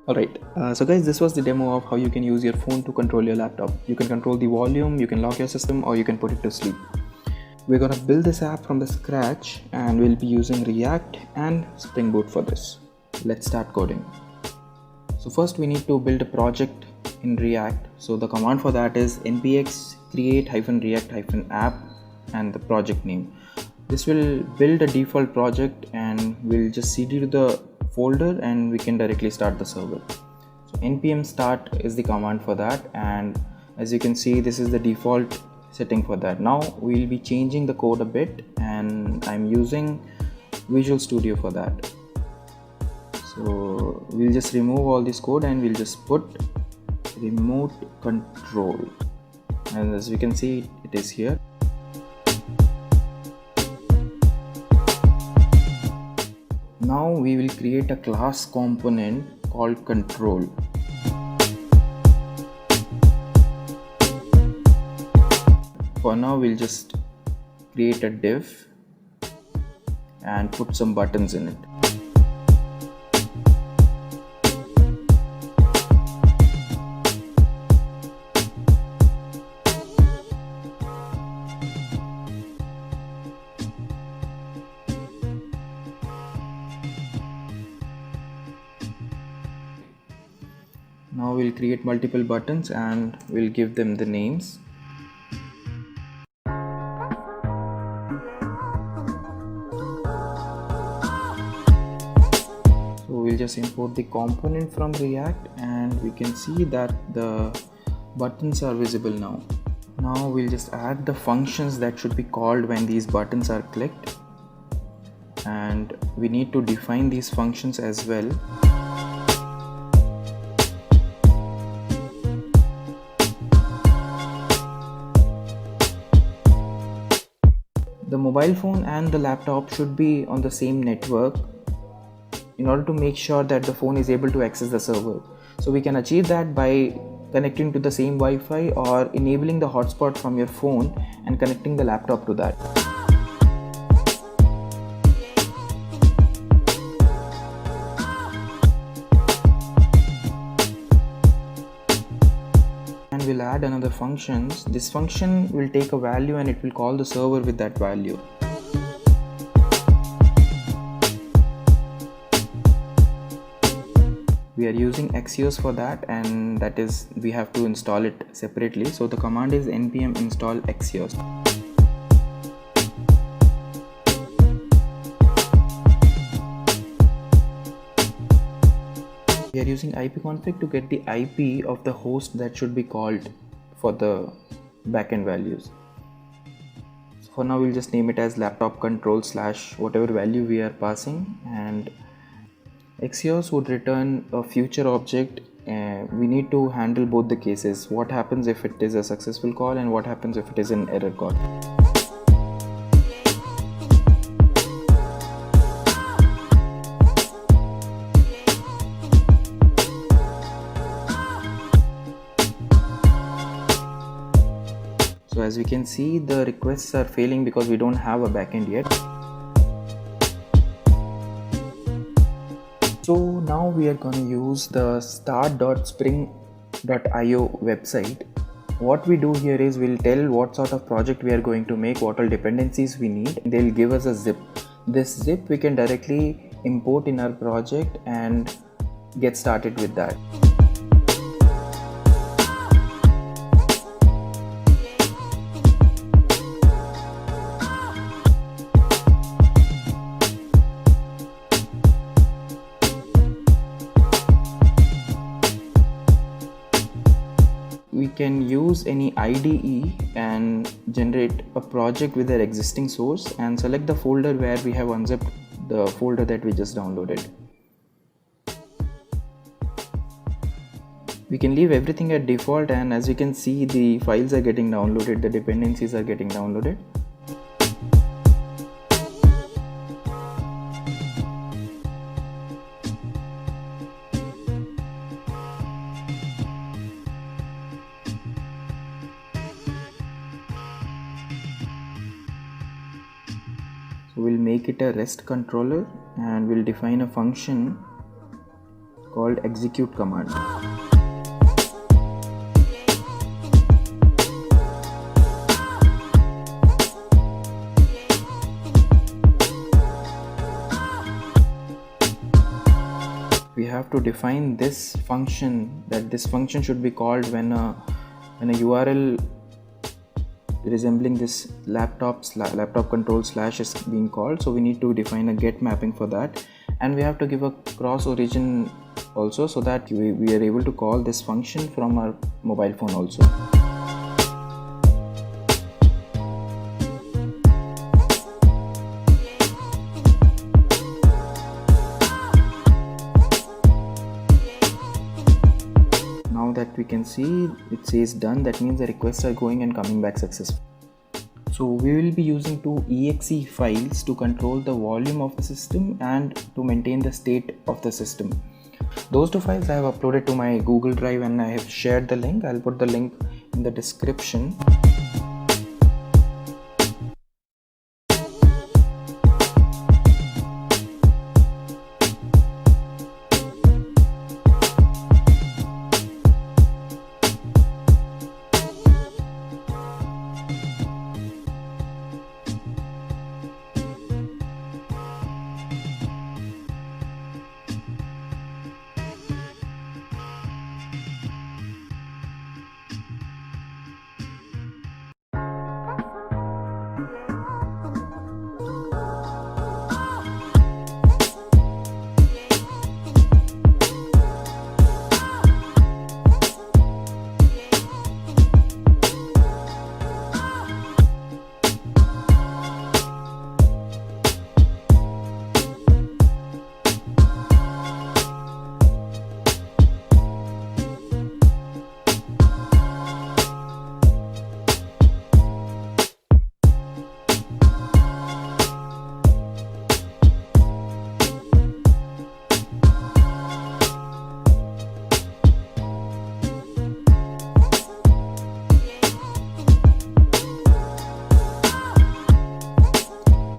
Alright, so guys, this was the demo of how you can use your phone to control your laptop. You can control the volume, you can lock your system, or you can put it to sleep. We're gonna build this app from the scratch and we'll be using React and Spring Boot for this. Let's start coding. So first we need to build a project in React. So the command for that is npx create-react-app and the project name. This will build a default project and we'll just cd to the folder and we can directly start the server. So npm start is the command for that, and as you can see, this is the default setting for that. Now we'll be changing the code a bit and I'm using Visual Studio for that. So we'll just remove all this code and we'll just put remote control, and as we can see, it is here. Now we will create a class component called control. For now we'll just create a div and put some buttons in it. Now we'll create multiple buttons and we'll give them the names. So we'll just import the component from React and we can see that the buttons are visible now. Now we'll just add the functions that should be called when these buttons are clicked, and we need to define these functions as well. The mobile phone and the laptop should be on the same network in order to make sure that the phone is able to access the server. So we can achieve that by connecting to the same Wi-Fi or enabling the hotspot from your phone and connecting the laptop to that. And we'll add another function. This function will take a value and it will call the server with that value. We are using Axios for that, and that is we have to install it separately. So the command is npm install Axios. We are using ipconfig to get the IP of the host that should be called for the backend values. So for now we'll just name it as laptop control / whatever value we are passing, and Axios would return a future object. We need to handle both the cases. What happens if it is a successful call and what happens if it is an error call. So as we can see, the requests are failing because we don't have a backend yet. So now we are going to use the start.spring.io website. What we do here is we'll tell what sort of project we are going to make, what all dependencies we need. They'll give us a zip. This zip we can directly import in our project and get started with that. We can use any IDE and generate a project with their existing source and select the folder where we have unzipped the folder that we just downloaded. We can leave everything at default, and as you can see, the files are getting downloaded, the dependencies are getting downloaded. So we'll make it a REST controller and we'll define a function called execute command. We have to define this function, that this function should be called when a URL resembling this laptop control slash is being called. So we need to define a get mapping for that, and we have to give a cross origin also, so that we are able to call this function from our mobile phone also. Now that we can see it says done, that means the requests are going and coming back successfully. So we will be using two exe files to control the volume of the system and to maintain the state of the system. Those two files I have uploaded to my Google Drive and I have shared the link. I'll put the link in the description.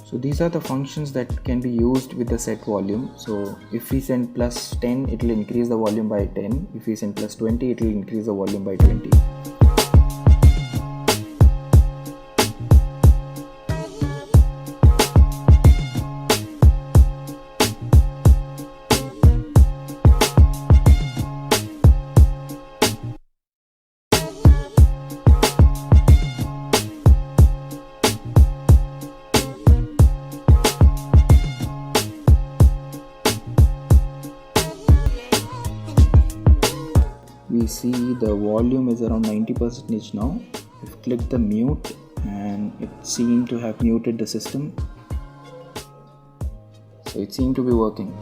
So these are the functions that can be used with the set volume. So if we send plus 10, it will increase the volume by 10. If we send plus 20, it will increase the volume by 20. We see the volume is around 90% now. We've clicked the mute and it seemed to have muted the system. So it seemed to be working.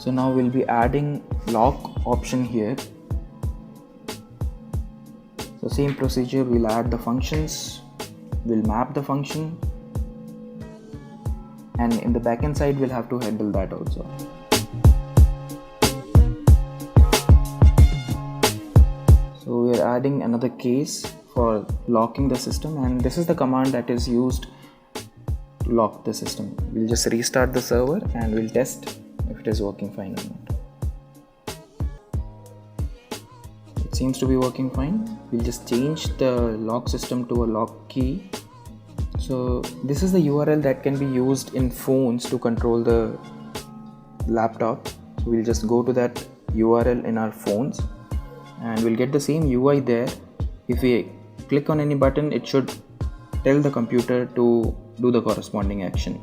So now we'll be adding lock option here. So same procedure, we'll add the functions, we'll map the function, and in the backend side we'll have to handle that also. So we're adding another case for locking the system, and this is the command that is used to lock the system. We'll just restart the server and we'll test if it is working fine or not. It seems to be working fine. We'll just change the lock system to a lock key. So this is the URL that can be used in phones to control the laptop. So we'll just go to that URL in our phones and we'll get the same UI there. If we click on any button, it should tell the computer to do the corresponding action.